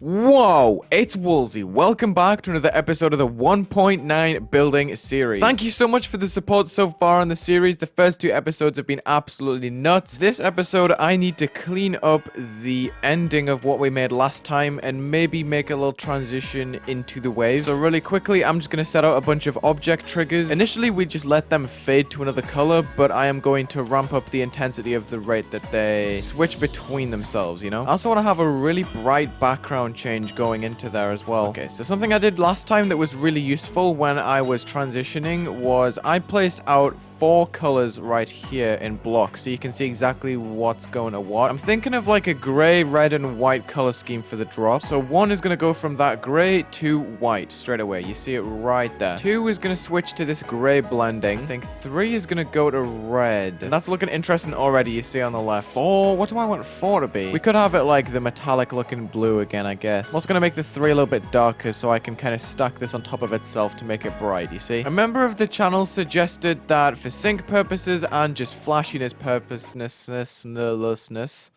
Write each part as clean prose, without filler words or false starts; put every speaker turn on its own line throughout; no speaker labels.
Whoa, it's Wulzy. Welcome back to another episode of the 1.9 building series. Thank you so much for the support so far on the series. The first two episodes have been absolutely nuts. This episode, I need to clean up the ending of what we made last time and maybe make a little transition into the waves. So really quickly, I'm just going to set out a bunch of object triggers. Initially, we just let them fade to another color, but I am going to ramp up the intensity of the rate that they switch between themselves, you know? I also want to have a really bright background change going into there as well. Okay, so something I did last time that was really useful when I was transitioning was I placed out 4 colors right here in blocks so you can see exactly what's going to what. I'm thinking of like a gray, red, and white color scheme for the drop. So 1 is going to go from that gray to white straight away. You see it right there. 2 is going to switch to this gray blending. I think 3 is going to go to red. And that's looking interesting already, you see on the left. 4, what do I want 4 to be? We could have it like the metallic looking blue again, I guess. I'm also going to make the 3 a little bit darker so I can kind of stack this on top of itself to make it bright, you see? A member of the channel suggested that for sync purposes and just flashiness purposelessness,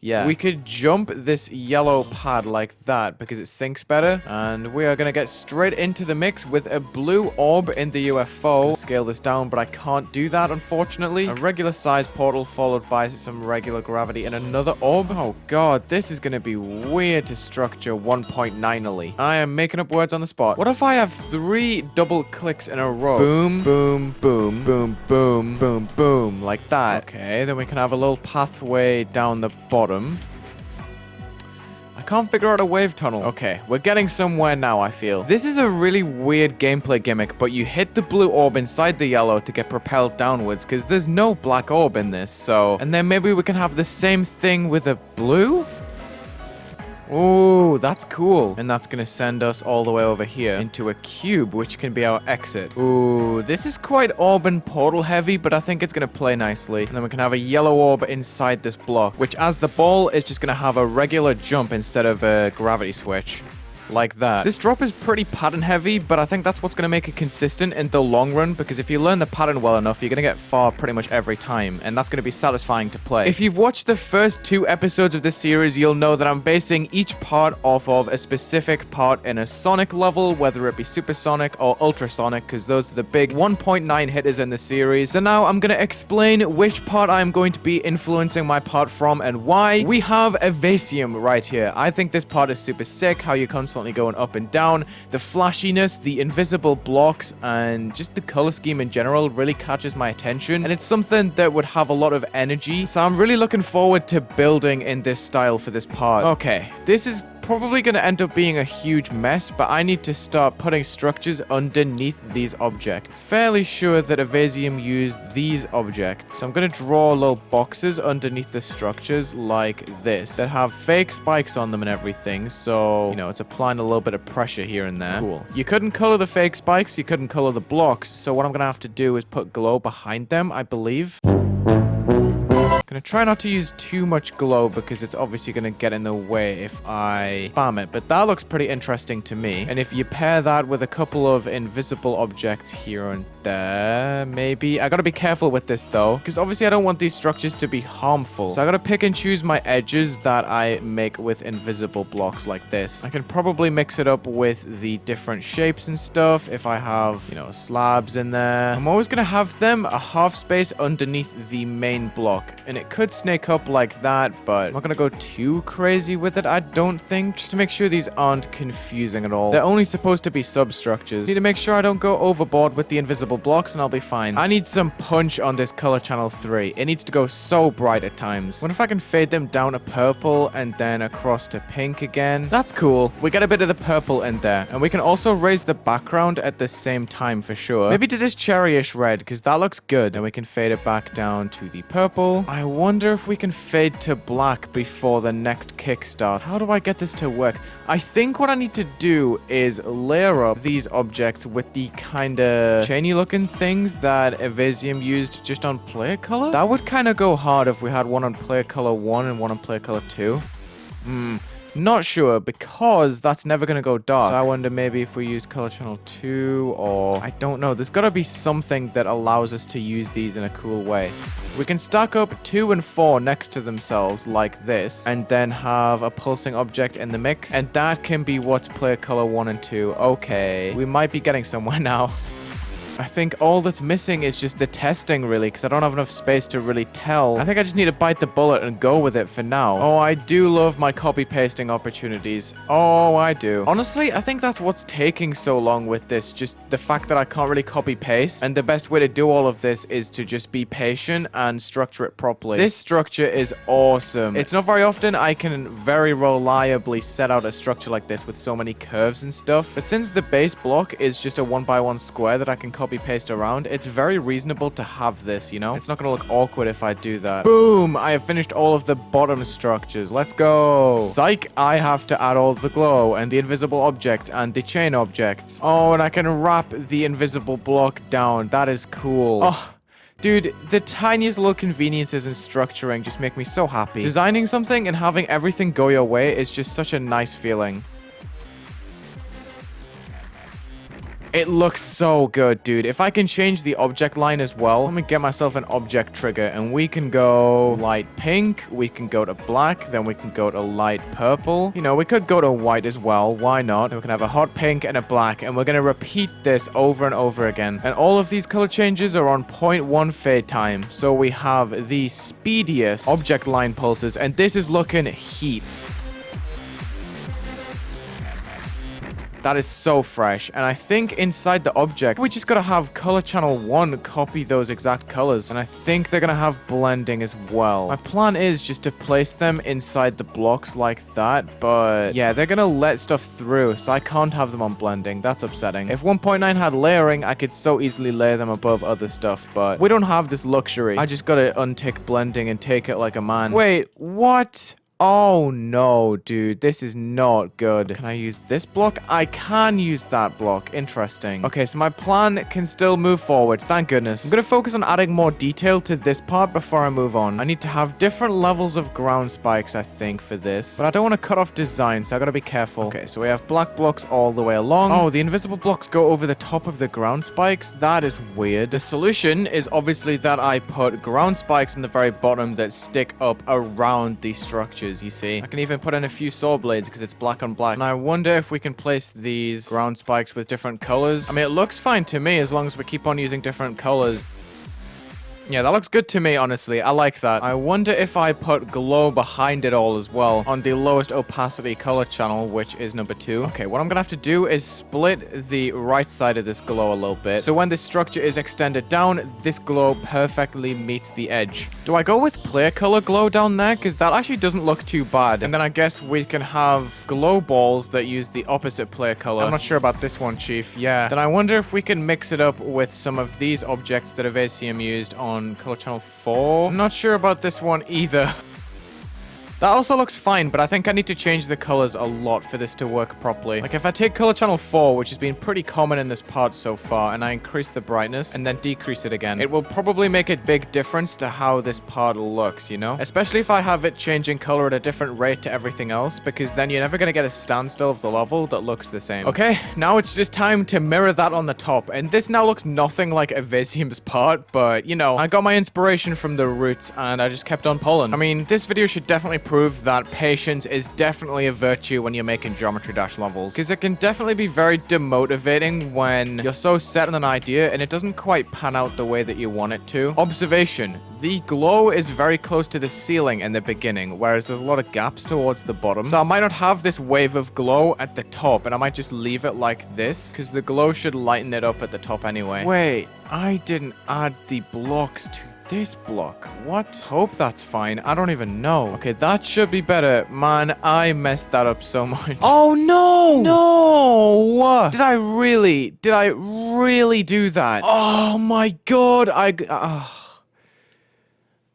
yeah, we could jump this yellow pad like that because it syncs better. And we are going to get straight into the mix with a blue orb in the UFO. Scale this down, but I can't do that, unfortunately. A regular size portal followed by some regular gravity and another orb. Oh, God, this is going to be weird to structure 1.9-ally. I am making up words on the spot. What if I have 3 double clicks in a row? Boom, boom, boom, boom, boom, boom, boom, like that. Okay, then we can have a little pathway down the bottom. I can't figure out a wave tunnel. Okay, we're getting somewhere now, I feel. This is a really weird gameplay gimmick, but you hit the blue orb inside the yellow to get propelled downwards because there's no black orb in this, so... And then maybe we can have the same thing with a blue? Ooh, that's cool. And that's going to send us all the way over here into a cube, which can be our exit. Ooh, this is quite orb and portal heavy, but I think it's going to play nicely. And then we can have a yellow orb inside this block, which as the ball is just going to have a regular jump instead of a gravity switch. Like that. This drop is pretty pattern heavy, but I think that's what's going to make it consistent in the long run, because if you learn the pattern well enough, you're going to get far pretty much every time, and that's going to be satisfying to play. If you've watched the first 2 episodes of this series, you'll know that I'm basing each part off of a specific part in a sonic level, whether it be Supersonic or Ultrasonic, because those are the big 1.9 hitters in the series. So now I'm going to explain which part I'm going to be influencing my part from and why. We have Evasium right here. I think this part is super sick, how you constantly going up and down. The flashiness, the invisible blocks, and just the color scheme in general really catches my attention, and it's something that would have a lot of energy, so I'm really looking forward to building in this style for this part. Okay, this is probably going to end up being a huge mess, but I need to start putting structures underneath these objects. Fairly sure that Evasium used these objects. So I'm going to draw little boxes underneath the structures like this that have fake spikes on them and everything, so, you know, it's applying a little bit of pressure here and there. Cool. You couldn't color the fake spikes, you couldn't color the blocks, so what I'm going to have to do is put glow behind them, I believe. Gonna try not to use too much glow because it's obviously gonna get in the way if I spam it, but that looks pretty interesting to me. And if you pair that with a couple of invisible objects here and there, maybe. I gotta be careful with this though, because obviously I don't want these structures to be harmful. So I gotta pick and choose my edges that I make with invisible blocks like this. I can probably mix it up with the different shapes and stuff if I have, you know, slabs in there. I'm always gonna have them a half space underneath the main block, and it could snake up like that, but I'm not gonna go too crazy with it, I don't think. Just to make sure these aren't confusing at all. They're only supposed to be substructures. Need to make sure I don't go overboard with the invisible blocks and I'll be fine. I need some punch on this color channel 3. It needs to go so bright at times. What if I can fade them down to purple and then across to pink again? That's cool. We get a bit of the purple in there, and we can also raise the background at the same time for sure. Maybe to this cherryish red, because that looks good. And we can fade it back down to the purple. I wonder if we can fade to black before the next kick starts. How do I get this to work? I think what I need to do is layer up these objects with the kind of chainy looking things that Evasium used just on player color. That would kind of go hard if we had one on player color 1 and one on player color 2. Not sure, because that's never going to go dark. So I wonder maybe if we used color channel 2, or I don't know. There's got to be something that allows us to use these in a cool way. We can stack up 2 and 4 next to themselves like this, and then have a pulsing object in the mix, and that can be what's player color 1 and 2. Okay, we might be getting somewhere now. I think all that's missing is just the testing, really, because I don't have enough space to really tell. I think I just need to bite the bullet and go with it for now. Oh, I do love my copy-pasting opportunities. Oh, I do. Honestly, I think that's what's taking so long with this, just the fact that I can't really copy-paste, and the best way to do all of this is to just be patient and structure it properly. This structure is awesome. It's not very often I can very reliably set out a structure like this with so many curves and stuff, but since the base block is just a 1x1 square that I can copy-paste around, it's very reasonable to have this, you know? It's not gonna look awkward if I do that. Boom! I have finished all of the bottom structures. Let's go! Psych! I have to add all the glow, and the invisible objects, and the chain objects. Oh, and I can wrap the invisible block down. That is cool. Oh, dude, the tiniest little conveniences in structuring just make me so happy. Designing something and having everything go your way is just such a nice feeling. It looks so good, dude. If I can change the object line as well, let me get myself an object trigger, and we can go light pink, we can go to black, then we can go to light purple. You know, we could go to white as well. Why not? We can have a hot pink and a black, and we're going to repeat this over and over again. And all of these color changes are on 0.1 fade time. So we have the speediest object line pulses, and this is looking heat. That is so fresh. And I think inside the object, we just gotta have color channel 1 copy those exact colors. And I think they're gonna have blending as well. My plan is just to place them inside the blocks like that. But yeah, they're gonna let stuff through, so I can't have them on blending. That's upsetting. If 1.9 had layering, I could so easily layer them above other stuff. But we don't have this luxury. I just gotta untick blending and take it like a man. Wait, what? Oh no, dude, this is not good. Can I use this block? I can use that block. Interesting. Okay, so my plan can still move forward. Thank goodness. I'm gonna focus on adding more detail to this part before I move on. I need to have different levels of ground spikes, I think, for this. But I don't want to cut off design, so I gotta be careful. Okay, so we have black blocks all the way along. Oh, the invisible blocks go over the top of the ground spikes? That is weird. The solution is obviously that I put ground spikes in the very bottom that stick up around these structures. You see, I can even put in a few saw blades because it's black on black. And I wonder if we can place these ground spikes with different colors. I mean, it looks fine to me as long as we keep on using different colors. Yeah, that looks good to me, honestly. I like that. I wonder if I put glow behind it all as well on the lowest opacity color channel, which is number 2. Okay, what I'm gonna have to do is split the right side of this glow a little bit. So when this structure is extended down, this glow perfectly meets the edge. Do I go with clear color glow down there? Because that actually doesn't look too bad. And then I guess we can have glow balls that use the opposite clear color. I'm not sure about this one, Chief. Yeah. Then I wonder if we can mix it up with some of these objects that Evasium used on color channel 4. I'm not sure about this one either. That also looks fine, but I think I need to change the colors a lot for this to work properly. Like if I take color channel 4, which has been pretty common in this part so far, and I increase the brightness and then decrease it again, it will probably make a big difference to how this part looks, you know? Especially if I have it changing color at a different rate to everything else, because then you're never gonna get a standstill of the level that looks the same. Okay, now it's just time to mirror that on the top, and this now looks nothing like Evasium's part, but you know, I got my inspiration from the roots, and I just kept on pulling. I mean, this video should definitely prove that patience is definitely a virtue when you're making Geometry Dash levels, because it can definitely be very demotivating when you're so set on an idea and it doesn't quite pan out the way that you want it to. Observation: the glow is very close to the ceiling in the beginning, whereas there's a lot of gaps towards the bottom. So I might not have this wave of glow at the top, and I might just leave it like this, because the glow should lighten it up at the top anyway. Wait, I didn't add the blocks to this block. What? Hope that's fine. I don't even know. Okay, that should be better. Man, I messed that up so much. Oh, no! No! Did I really do that? Oh, my God.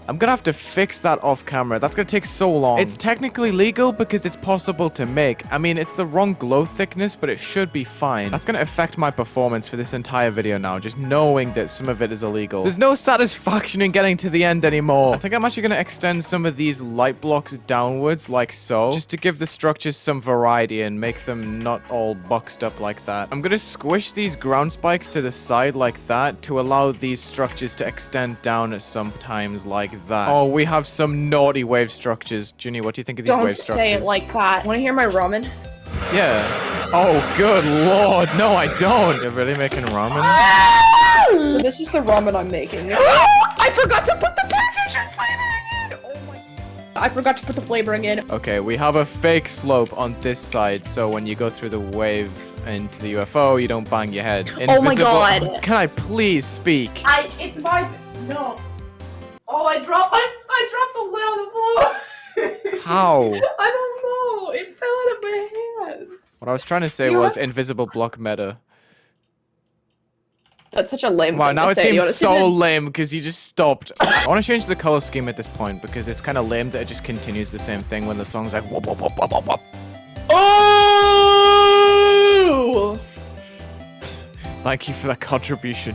I'm gonna have to fix that off camera. That's gonna take so long. It's technically legal because it's possible to make. I mean, it's the wrong glow thickness, but it should be fine. That's gonna affect my performance for this entire video now, just knowing that some of it is illegal. There's no satisfaction in getting to the end anymore. I think I'm actually gonna extend some of these light blocks downwards like so, just to give the structures some variety and make them not all boxed up like that. I'm gonna squish these ground spikes to the side like that to allow these structures to extend down at some times like that. Oh, we have some naughty wave structures. Junie, what do you think of these wave structures?
Don't say it like that. Want to hear my ramen?
Yeah. Oh, good lord. No, I don't. You're really making ramen?
So this is the ramen I'm making. I forgot to put the packaging flavoring in! Oh my... I forgot to put the flavoring in.
Okay, we have a fake slope on this side, so when you go through the wave into the UFO, you don't bang your head.
Oh my god.
Can I please speak?
It's my... No. Oh, I dropped the lid on the floor.
How?
I don't know. It fell out of my hands.
What I was trying to say was invisible block meta.
That's such a lame
Wow,
thing
now
to
it
say.
seems so lame because you just stopped. I want to change the color scheme at this point because it's kind of lame that it just continues the same thing when the song's like wop, wop, wop, wop, wop, wop.
Oh!
Thank you for that contribution.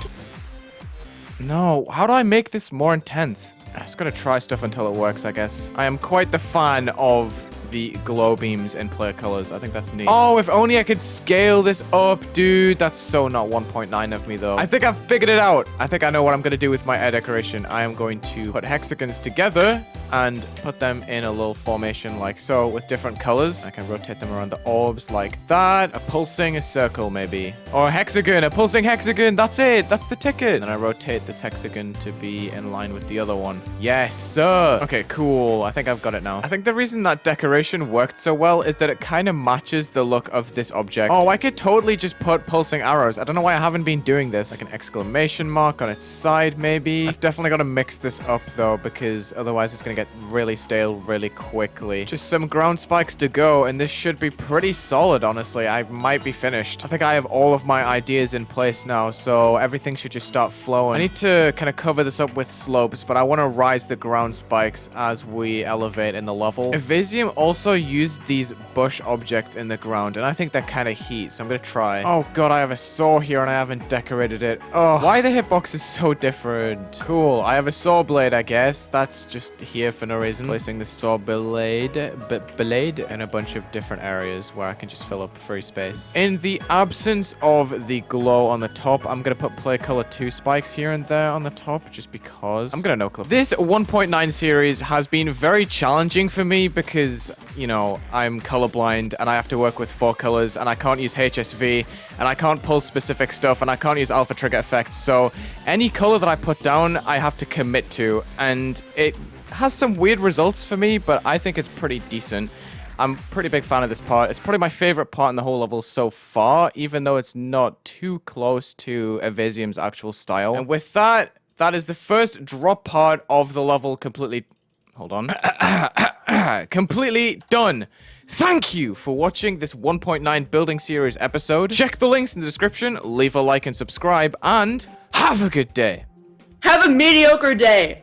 No, how do I make this more intense? I'm just gonna try stuff until it works, I guess. I am quite the fan of the glow beams in player colors. I think that's neat. Oh, if only I could scale this up, dude. That's so not 1.9 of me, though. I think I've figured it out. I think I know what I'm gonna do with my air decoration. I am going to put hexagons together and put them in a little formation like so with different colors. I can rotate them around the orbs like that. A pulsing circle, maybe. Or a hexagon, a pulsing hexagon. That's it. That's the ticket. And then I rotate this hexagon to be in line with the other one. Yes, sir. Okay, cool. I think I've got it now. I think the reason that decoration worked so well is that it kind of matches the look of this object. Oh, I could totally just put pulsing arrows. I don't know why I haven't been doing this. Like an exclamation mark on its side, maybe. I've definitely got to mix this up, though, because otherwise it's going to get really stale really quickly. Just some ground spikes to go, and this should be pretty solid, honestly. I might be finished. I think I have all of my ideas in place now, so everything should just start flowing. I need to kind of cover this up with slopes, but I want to rise the ground spikes as we elevate in the level. Evasium also used these bush objects in the ground, and I think they're kind of heat, so I'm gonna try. Oh god, I have a saw here and I haven't decorated it. Oh, why the hitbox is so different? Cool, I have a saw blade, I guess. That's just here for no reason. Placing the saw blade in a bunch of different areas where I can just fill up free space. In the absence of the glow on the top, I'm gonna put play color 2 spikes here and there on the top, just because. I'm gonna no clip. This 1.9 series has been very challenging for me because, you know, I'm colorblind and I have to work with 4 colors and I can't use HSV and I can't pull specific stuff and I can't use alpha trigger effects. So any color that I put down, I have to commit to, and it has some weird results for me, but I think it's pretty decent. I'm a pretty big fan of this part. It's probably my favorite part in the whole level so far, even though it's not too close to Evasium's actual style. And with that, that is the first drop part of the level completely... Hold on. Completely done. Thank you for watching this 1.9 building series episode. Check the links in the description, leave a like and subscribe, and have a good day.
Have a mediocre day.